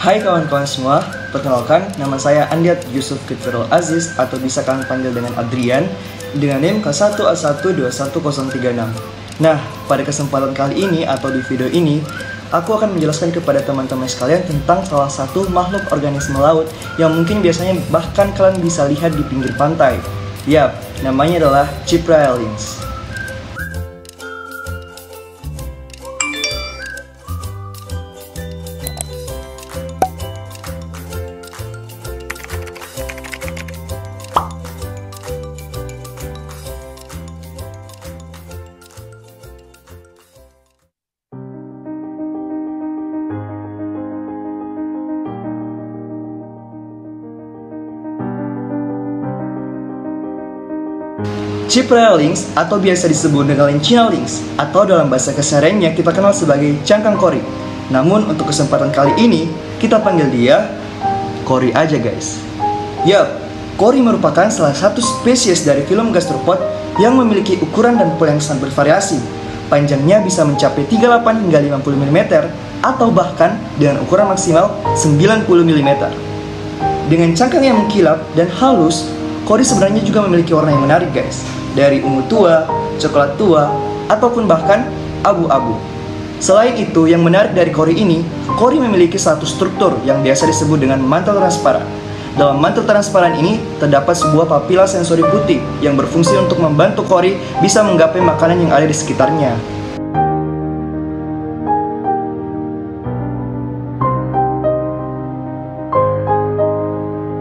Hai kawan-kawan semua, perkenalkan nama saya Andiat Yusuf Fitrul Aziz atau bisa kalian panggil dengan Adrian dengan NIM K1A121036. Nah, pada kesempatan kali ini atau di video ini, aku akan menjelaskan kepada teman-teman sekalian tentang salah satu makhluk organisme laut yang mungkin biasanya bahkan kalian bisa lihat di pinggir pantai. Yap, namanya adalah Cypraea-lynx. Cypraea-lynx atau biasa disebut dengan China lynx atau dalam bahasa kesehariannya kita kenal sebagai cangkang kori. Namun untuk kesempatan kali ini kita panggil dia kori aja guys. Yap, kori merupakan salah satu spesies dari filum gastropod yang memiliki ukuran dan pola yang sangat bervariasi. Panjangnya bisa mencapai 38 hingga 50 mm atau bahkan dengan ukuran maksimal 90 mm. Dengan cangkang yang mengkilap dan halus, kori sebenarnya juga memiliki warna yang menarik guys, dari ungu tua, coklat tua, ataupun bahkan abu-abu. Selain itu, yang menarik dari kori ini, kori memiliki satu struktur yang biasa disebut dengan mantel transparan. Dalam mantel transparan ini, terdapat sebuah papila sensori putih yang berfungsi untuk membantu kori bisa menggapai makanan yang ada di sekitarnya.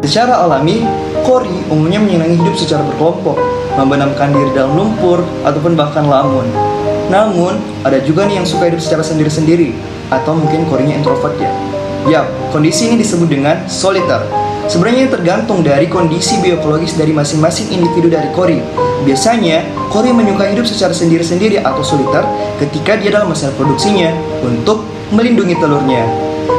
Secara alami, kori umumnya menyenangi hidup secara berkelompok, membenamkan diri dalam lumpur, ataupun bahkan lamun. Namun, ada juga nih yang suka hidup secara sendiri-sendiri, atau mungkin korinya introvert ya. Yap, kondisi ini disebut dengan soliter. Sebenarnya tergantung dari kondisi bioekologis dari masing-masing individu dari kori. Biasanya, kori menyukai hidup secara sendiri-sendiri atau soliter ketika dia dalam masa produksinya untuk melindungi telurnya.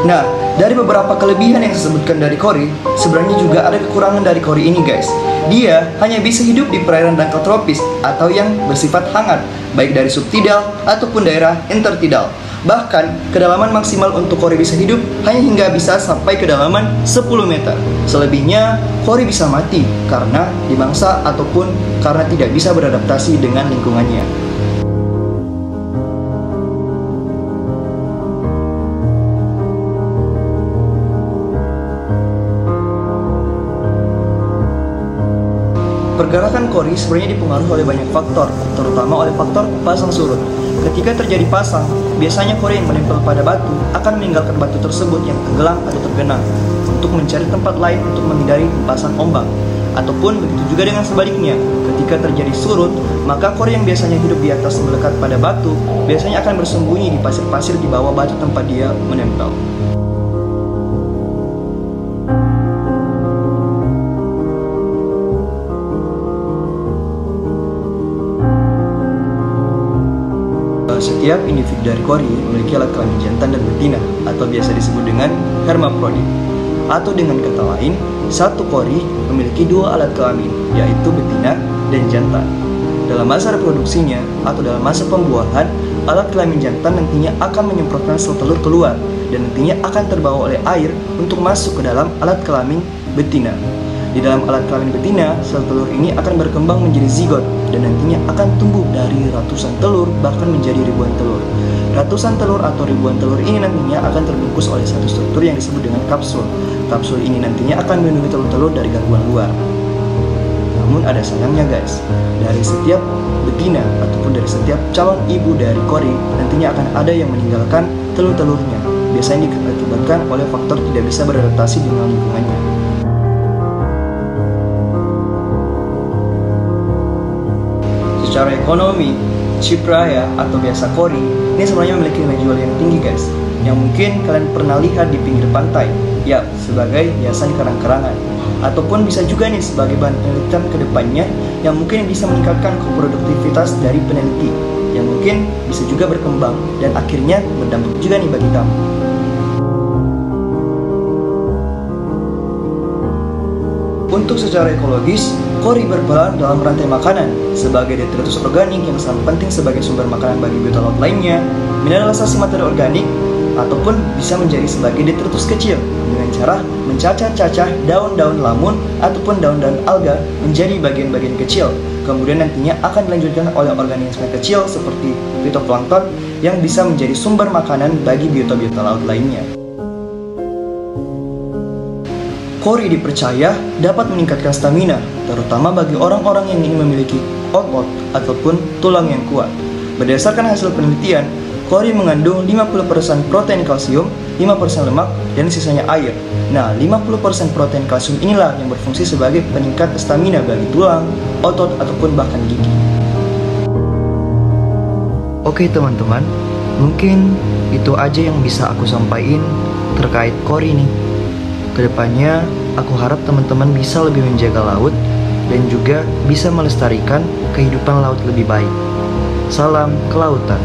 Nah, dari beberapa kelebihan yang disebutkan dari kori, sebenarnya juga ada kekurangan dari kori ini guys. Dia hanya bisa hidup di perairan dangkal tropis atau yang bersifat hangat, baik dari subtidal ataupun daerah intertidal. Bahkan, kedalaman maksimal untuk kori bisa hidup hanya hingga bisa sampai kedalaman 10 meter. Selebihnya, kori bisa mati karena dimangsa ataupun karena tidak bisa beradaptasi dengan lingkungannya. Pergerakan kori sebenarnya dipengaruhi oleh banyak faktor, terutama oleh faktor pasang surut. Ketika terjadi pasang, biasanya kori yang menempel pada batu akan meninggalkan batu tersebut yang tenggelam atau tergenang untuk mencari tempat lain untuk menghindari hempasan ombak. Ataupun begitu juga dengan sebaliknya, ketika terjadi surut, maka kori yang biasanya hidup di atas melekat pada batu biasanya akan bersembunyi di pasir-pasir di bawah batu tempat dia menempel. Setiap individu dari kori memiliki alat kelamin jantan dan betina atau biasa disebut dengan hermaprodit. Atau dengan kata lain, satu kori memiliki dua alat kelamin, yaitu betina dan jantan. Dalam masa reproduksinya atau dalam masa pembuahan, alat kelamin jantan nantinya akan menyemprotkan sel telur keluar dan nantinya akan terbawa oleh air untuk masuk ke dalam alat kelamin betina. Di dalam alat kelamin betina, sel telur ini akan berkembang menjadi zigot dan nantinya akan tumbuh dari ratusan telur bahkan menjadi ribuan telur. Ratusan telur atau ribuan telur ini nantinya akan terbungkus oleh satu struktur yang disebut dengan kapsul. Kapsul ini nantinya akan melindungi telur-telur dari gangguan luar. Namun ada sayangnya guys, dari setiap betina ataupun dari setiap calon ibu dari kori nantinya akan ada yang meninggalkan telur-telurnya. Biasanya diakibatkan oleh faktor tidak bisa beradaptasi dengan lingkungannya. Secara ekonomi, Cypraea atau biasa kori ini sebenarnya memiliki nilai jual yang tinggi guys, yang mungkin kalian pernah lihat di pinggir pantai, ya sebagai hiasan kerang-kerangan, ataupun bisa juga nih sebagai bahan penelitian ke depannya yang mungkin bisa meningkatkan produktivitas dari peneliti, yang mungkin bisa juga berkembang dan akhirnya berdampak juga nih bagi kamu. Untuk secara ekologis, kori berperan dalam rantai makanan sebagai detritus organik yang sangat penting sebagai sumber makanan bagi biota laut lainnya, mineralisasi materi organik, ataupun bisa menjadi sebagai detritus kecil dengan cara mencacah-cacah daun-daun lamun ataupun daun-daun alga menjadi bagian-bagian kecil. Kemudian nantinya akan dilanjutkan oleh organisme kecil seperti fitoplankton yang bisa menjadi sumber makanan bagi biota-biota laut lainnya. Kori dipercaya dapat meningkatkan stamina, terutama bagi orang-orang yang ingin memiliki otot ataupun tulang yang kuat. Berdasarkan hasil penelitian, kori mengandung 50% protein kalsium, 5% lemak, dan sisanya air. Nah, 50% protein kalsium inilah yang berfungsi sebagai peningkat stamina bagi tulang, otot, ataupun bahkan gigi. Oke teman-teman, mungkin itu aja yang bisa aku sampaikan terkait kori nih. Kedepannya, aku harap teman-teman bisa lebih menjaga laut dan juga bisa melestarikan kehidupan laut lebih baik. Salam kelautan.